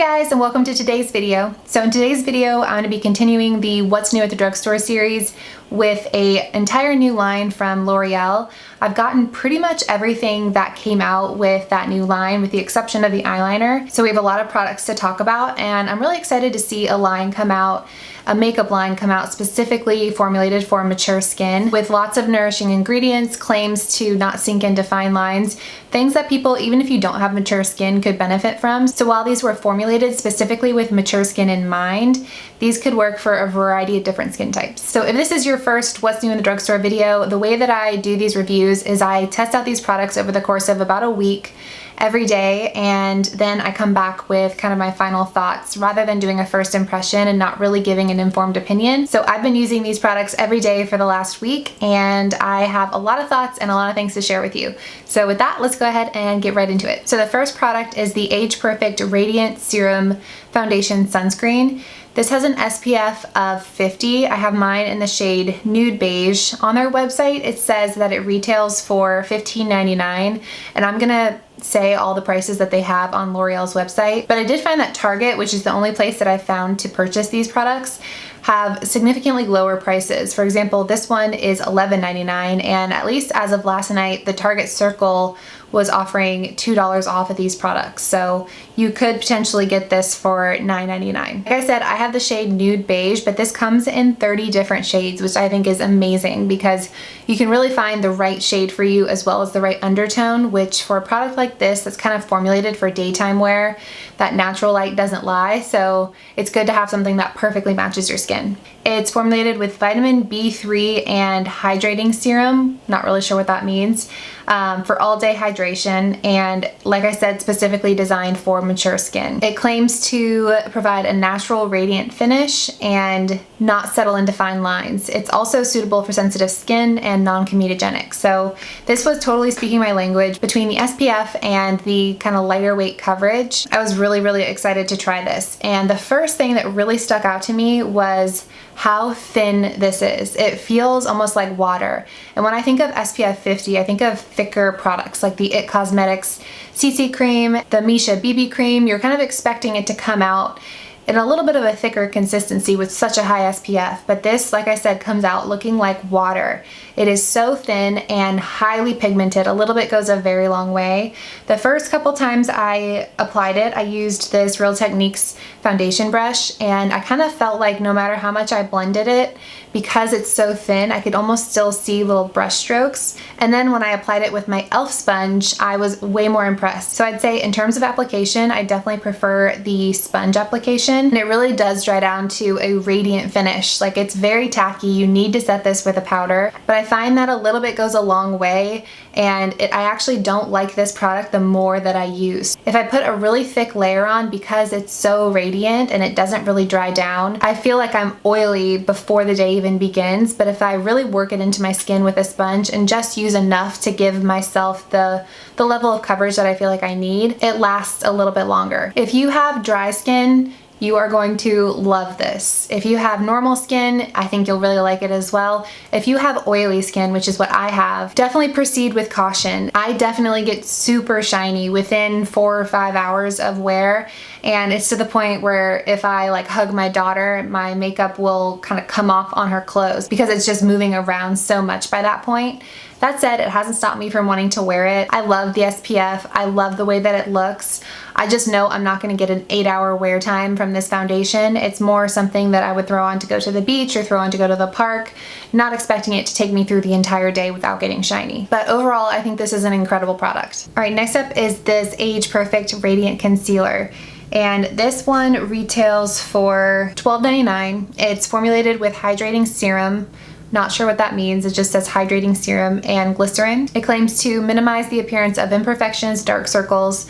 guys, and welcome to today's video. So in today's video, I'm going to be continuing the What's New at the Drugstore series with an entire new line from L'Oreal. I've gotten pretty much everything that came out with that new line with the exception of the eyeliner. So we have a lot of products to talk about, and I'm really excited to see a line come out, a makeup line come out specifically formulated for mature skin with lots of nourishing ingredients, claims to not sink into fine lines, things that people, even if you don't have mature skin, could benefit from. So while these were formulated specifically with mature skin in mind, these could work for a variety of different skin types. So if this is your first What's New in the Drugstore video, the way that I do these reviews is I test out these products over the course of about a week every day, and then I come back with kind of my final thoughts rather than doing a first impression and not really giving an informed opinion. So I've been using these products every day for the last week, and I have a lot of thoughts and a lot of things to share with you. So with that, let's go ahead and get right into it. So the first product is the Age Perfect Radiant Serum Foundation Sunscreen. This has an SPF of 50. I have mine in the shade Nude Beige. On their website, it says that it retails for $15.99, and I'm gonna say all the prices that they have on L'Oreal's website. But I did find that Target, which is the only place that I found to purchase these products, have significantly lower prices. For example, this one is $11.99, and at least as of last night, the Target Circle was offering $2 off of these products. So you could potentially get this for $9.99. Like I said, I have the shade Nude Beige, but this comes in 30 different shades, which I think is amazing because you can really find the right shade for you as well as the right undertone, which for a product like this that's kind of formulated for daytime wear, that natural light doesn't lie. So it's good to have something that perfectly matches your skin. It's formulated with vitamin B3 and hydrating serum, not really sure what that means, for all day hydration, and like I said, specifically designed for mature skin. It claims to provide a natural radiant finish and not settle into fine lines. It's also suitable for sensitive skin and non-comedogenic. So this was totally speaking my language. Between the SPF and the kind of lighter weight coverage, I was really excited to try this. And the first thing that really stuck out to me was how thin this is. It feels almost like water. And when I think of SPF 50, I think of thicker products like the IT Cosmetics CC cream, the Misha BB cream. You're kind of expecting it to come out in a little bit of a thicker consistency with such a high SPF, but this, like I said, comes out looking like water. It is so thin and highly pigmented. A little bit goes a very long way. The first couple times I applied it, I used this Real Techniques foundation brush, and I kind of felt like no matter how much I blended it, because it's so thin, I could almost still see little brush strokes. And then when I applied it with my e.l.f. sponge, I was way more impressed. So I'd say in terms of application, I definitely prefer the sponge application. And it really does dry down to a radiant finish. Like, it's very tacky. You need to set this with a powder, but I find that a little bit goes a long way, and I actually don't like this product the more that I use. If I put a really thick layer on, because it's so radiant and it doesn't really dry down, I feel like I'm oily before the day even begins. But if I really work it into my skin with a sponge and just use enough to give myself the level of coverage that I feel like I need, it lasts a little bit longer. If you have dry skin, you are going to love this. If you have normal skin, I think you'll really like it as well. If you have oily skin, which is what I have, definitely proceed with caution. I definitely get super shiny within 4 or 5 hours of wear, and it's to the point where if I like hug my daughter, my makeup will kind of come off on her clothes because it's just moving around so much by that point. That said, it hasn't stopped me from wanting to wear it. I love the SPF. I love the way that it looks. I just know I'm not going to get an 8-hour wear time from this foundation. It's more something that I would throw on to go to the beach or throw on to go to the park, not expecting it to take me through the entire day without getting shiny. But overall, I think this is an incredible product. All right, next up is this Age Perfect Radiant Concealer. And this one retails for $12.99. It's formulated with hydrating serum. Not sure what that means. It just says hydrating serum and glycerin. It claims to minimize the appearance of imperfections, dark circles,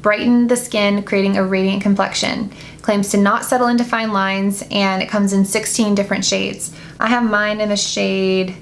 brighten the skin, creating a radiant complexion. It claims to not settle into fine lines, and it comes in 16 different shades. I have mine in the shade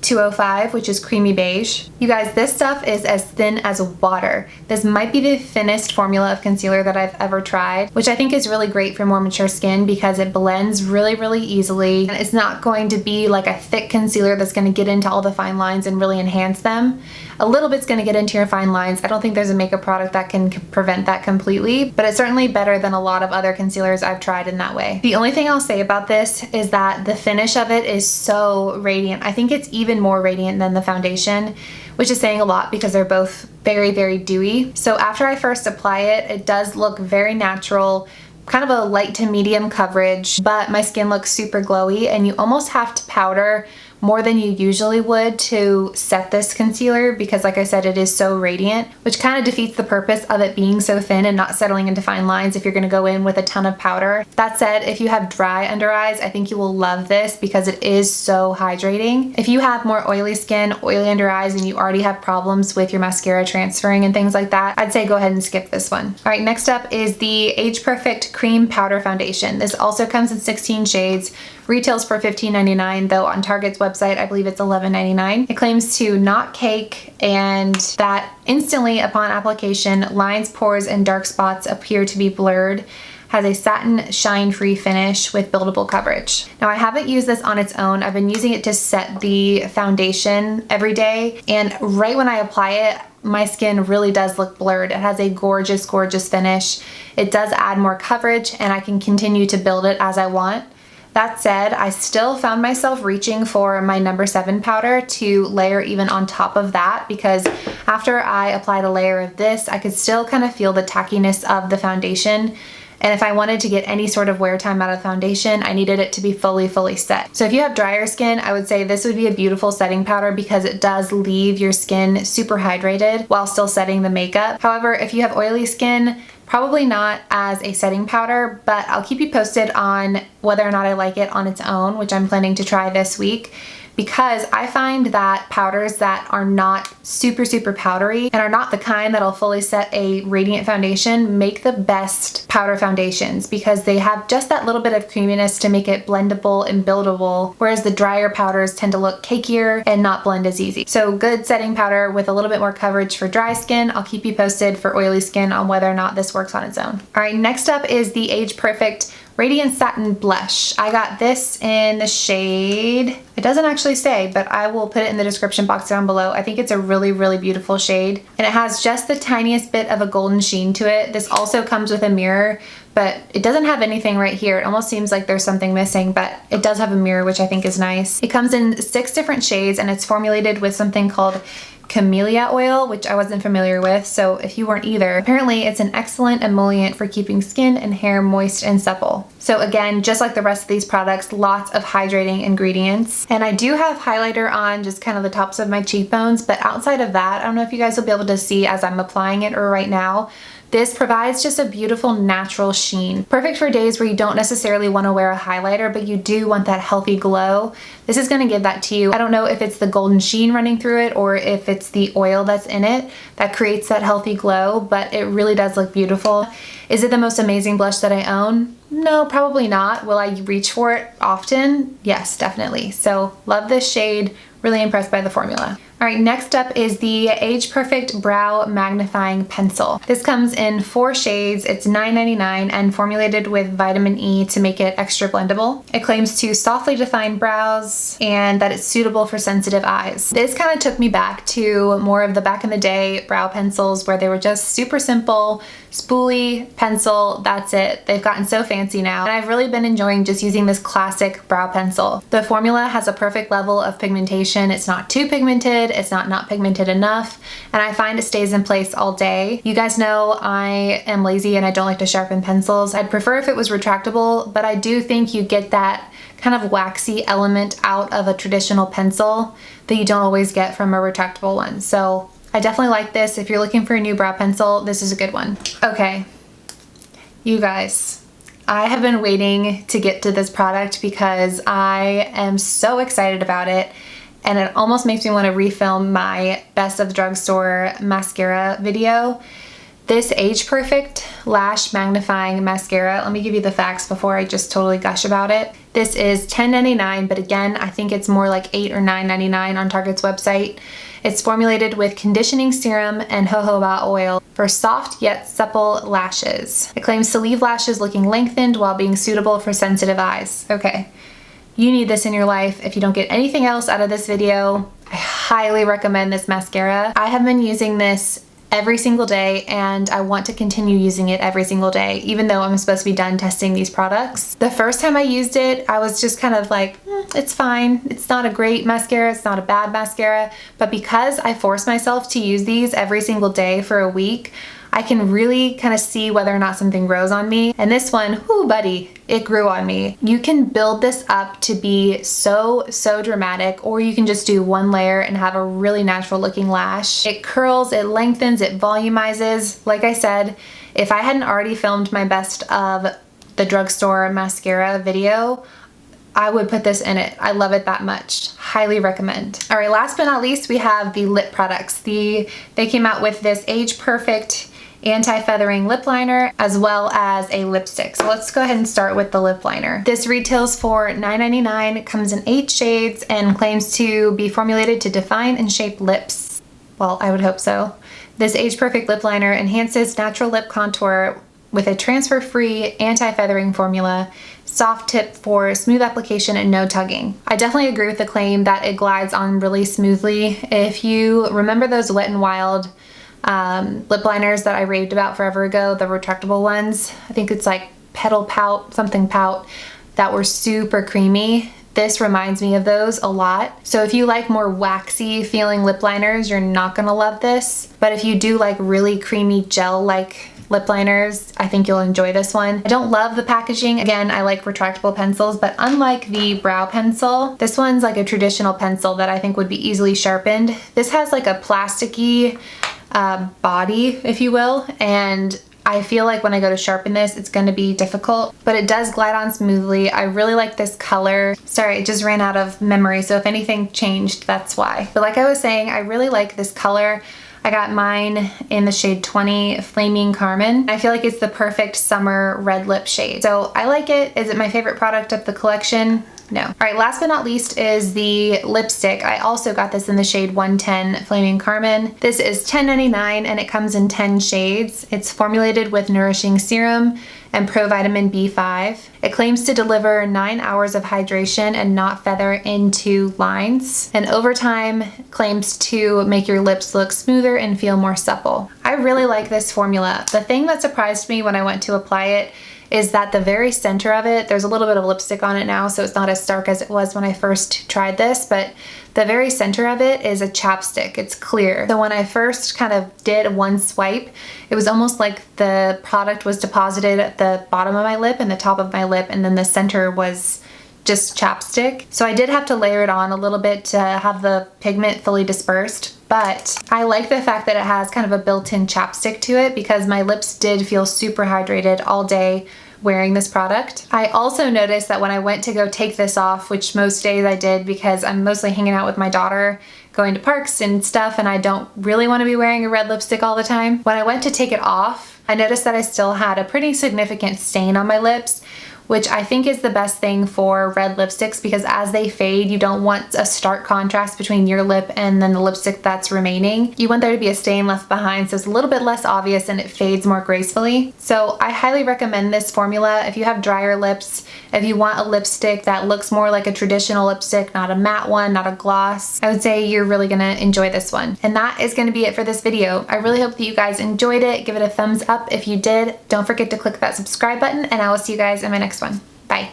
205, which is creamy beige. You guys, this stuff is as thin as water. This might be the thinnest formula of concealer that I've ever tried, which I think is really great for more mature skin because it blends really, really easily. And it's not going to be like a thick concealer that's going to get into all the fine lines and really enhance them. A little bit's going to get into your fine lines. I don't think there's a makeup product that can prevent that completely, but it's certainly better than a lot of other concealers I've tried in that way. The only thing I'll say about this is that the finish of it is so radiant. I think it's even more radiant than the foundation, which is saying a lot because they're both very, very dewy. So after I first apply it, it does look very natural, kind of a light to medium coverage, but my skin looks super glowy, and you almost have to powder more than you usually would to set this concealer because, like I said, it is so radiant, which kind of defeats the purpose of it being so thin and not settling into fine lines if you're going to go in with a ton of powder. That said, if you have dry under eyes, I think you will love this because it is so hydrating. If you have more oily skin, oily under eyes, and you already have problems with your mascara transferring and things like that, I'd say go ahead and skip this one. All right, next up is the Age Perfect Cream Powder Foundation. This also comes in 16 shades. Retails for $15.99, though on Target's website, I believe it's $11.99. It claims to not cake and that instantly upon application, lines, pores, and dark spots appear to be blurred. Has a satin shine-free finish with buildable coverage. Now, I haven't used this on its own. I've been using it to set the foundation every day, and right when I apply it, my skin really does look blurred. It has a gorgeous, gorgeous finish. It does add more coverage, and I can continue to build it as I want. That said, I still found myself reaching for my number 7 powder to layer even on top of that, because after I applied a layer of this, I could still kind of feel the tackiness of the foundation. And if I wanted to get any sort of wear time out of the foundation, I needed it to be fully set. So if you have drier skin, I would say this would be a beautiful setting powder because it does leave your skin super hydrated while still setting the makeup. However, if you have oily skin, probably not as a setting powder, but I'll keep you posted on whether or not I like it on its own, which I'm planning to try this week, because I find that powders that are not super powdery and are not the kind that'll fully set a radiant foundation make the best powder foundations because they have just that little bit of creaminess to make it blendable and buildable, whereas the drier powders tend to look cakier and not blend as easy. So good setting powder with a little bit more coverage for dry skin. I'll keep you posted for oily skin on whether or not this works on its own. All right, next up is the Age Perfect Radiant Satin Blush. I got this in the shade, it doesn't actually say, but I will put it in the description box down below. I think it's a really beautiful shade, and it has just the tiniest bit of a golden sheen to it. This also comes with a mirror, but it doesn't have anything right here. It almost seems like there's something missing, but it does have a mirror, which I think is nice. It comes in 6 different shades, and it's formulated with something called camellia oil, which I wasn't familiar with, so if you weren't either, apparently it's an excellent emollient for keeping skin and hair moist and supple. So again, just like the rest of these products, lots of hydrating ingredients. And I do have highlighter on just kind of the tops of my cheekbones, but outside of that, I don't know if you guys will be able to see as I'm applying it or right now, this provides just a beautiful natural sheen. Perfect for days where you don't necessarily want to wear a highlighter, but you do want that healthy glow. This is going to give that to you. I don't know if it's the golden sheen running through it or if it's the oil that's in it that creates that healthy glow, but it really does look beautiful. Is it the most amazing blush that I own? No, probably not. Will I reach for it often? Yes, definitely. So love this shade. Really impressed by the formula. All right, next up is the Age Perfect Brow Magnifying Pencil. This comes in 4 shades. It's $9.99 and formulated with vitamin E to make it extra blendable. It claims to softly define brows and that it's suitable for sensitive eyes. This kind of took me back to more of the back in the day brow pencils where they were just super simple, spoolie, pencil, that's it. They've gotten so fancy now, and I've really been enjoying just using this classic brow pencil. The formula has a perfect level of pigmentation. It's not too pigmented, it's not pigmented enough, and I find it stays in place all day. You guys know I am lazy and I don't like to sharpen pencils. I'd prefer if it was retractable, but I do think you get that kind of waxy element out of a traditional pencil that you don't always get from a retractable one. So I definitely like this. If you're looking for a new brow pencil, this is a good one. Okay, you guys, I have been waiting to get to this product because I am so excited about it, and it almost makes me want to refilm my Best of the Drugstore mascara video This Age Perfect Lash Magnifying Mascara, let me give you the facts before I just totally gush about it. This is $10.99, but again, I think it's more like $8 or $9.99 on Target's website. It's formulated with conditioning serum and jojoba oil for soft yet supple lashes. It claims to leave lashes looking lengthened while being suitable for sensitive eyes. Okay, you need this in your life. If you don't get anything else out of this video, I highly recommend this mascara. I have been using this every single day, and I want to continue using it every single day, even though I'm supposed to be done testing these products. The first time I used it, I was just kind of like, it's fine. It's not a great mascara, it's not a bad mascara, but because I force myself to use these every single day for a week, I can really kind of see whether or not something grows on me. And this one, whoo buddy, it grew on me. You can build this up to be so dramatic, or you can just do one layer and have a really natural looking lash. It curls, it lengthens, it volumizes. Like I said, if I hadn't already filmed my best of the drugstore mascara video, I would put this in it. I love it that much. Highly recommend. All right, last but not least, we have the lip products. They came out with this Age Perfect anti-feathering lip liner as well as a lipstick. So let's go ahead and start with the lip liner. This retails for $9.99. It comes in 8 shades and claims to be formulated to define and shape lips. Well, I would hope so. This Age Perfect lip liner enhances natural lip contour with a transfer-free anti-feathering formula, soft tip for smooth application and no tugging. I definitely agree with the claim that it glides on really smoothly. If you remember those Wet n Wild lip liners that I raved about forever ago, the retractable ones, I think it's like Petal Pout, something Pout, that were super creamy. This reminds me of those a lot. So if you like more waxy feeling lip liners, you're not gonna love this. But if you do like really creamy gel-like lip liners, I think you'll enjoy this one. I don't love the packaging. Again, I like retractable pencils, but unlike the brow pencil, this one's like a traditional pencil that I think would be easily sharpened. This has like a plasticky body, if you will, and I feel like when I go to sharpen this, it's going to be difficult, but it does glide on smoothly. I really like this color. Sorry, it just ran out of memory, so if anything changed, that's why. But like I was saying, I really like this color. I got mine in the shade 20, Flaming Carmin. I feel like it's the perfect summer red lip shade. So I like it. Is it my favorite product of the collection? No. All right, last but not least is the lipstick. I also got this in the shade 110 Flaming Carmin. This is $10.99 and it comes in 10 shades. It's formulated with nourishing serum and provitamin B5. It claims to deliver 9 hours of hydration and not feather into lines. And over time claims to make your lips look smoother and feel more supple. I really like this formula. The thing that surprised me when I went to apply it is that the very center of it, there's a little bit of lipstick on it now, so it's not as stark as it was when I first tried this, but the very center of it is a chapstick. It's clear. So when I first kind of did one swipe, it was almost like the product was deposited at the bottom of my lip and the top of my lip, and then the center was just chapstick. So I did have to layer it on a little bit to have the pigment fully dispersed, but I like the fact that it has kind of a built-in chapstick to it because my lips did feel super hydrated all day wearing this product. I also noticed that when I went to go take this off, which most days I did because I'm mostly hanging out with my daughter, going to parks and stuff, and I don't really want to be wearing a red lipstick all the time. When I went to take it off, I noticed that I still had a pretty significant stain on my lips, which I think is the best thing for red lipsticks because as they fade, you don't want a stark contrast between your lip and then the lipstick that's remaining. You want there to be a stain left behind so it's a little bit less obvious and it fades more gracefully. So I highly recommend this formula if you have drier lips, if you want a lipstick that looks more like a traditional lipstick, not a matte one, not a gloss. I would say you're really gonna enjoy this one. And that is gonna be it for this video. I really hope that you guys enjoyed it. Give it a thumbs up if you did. Don't forget to click that subscribe button and I will see you guys in my next one.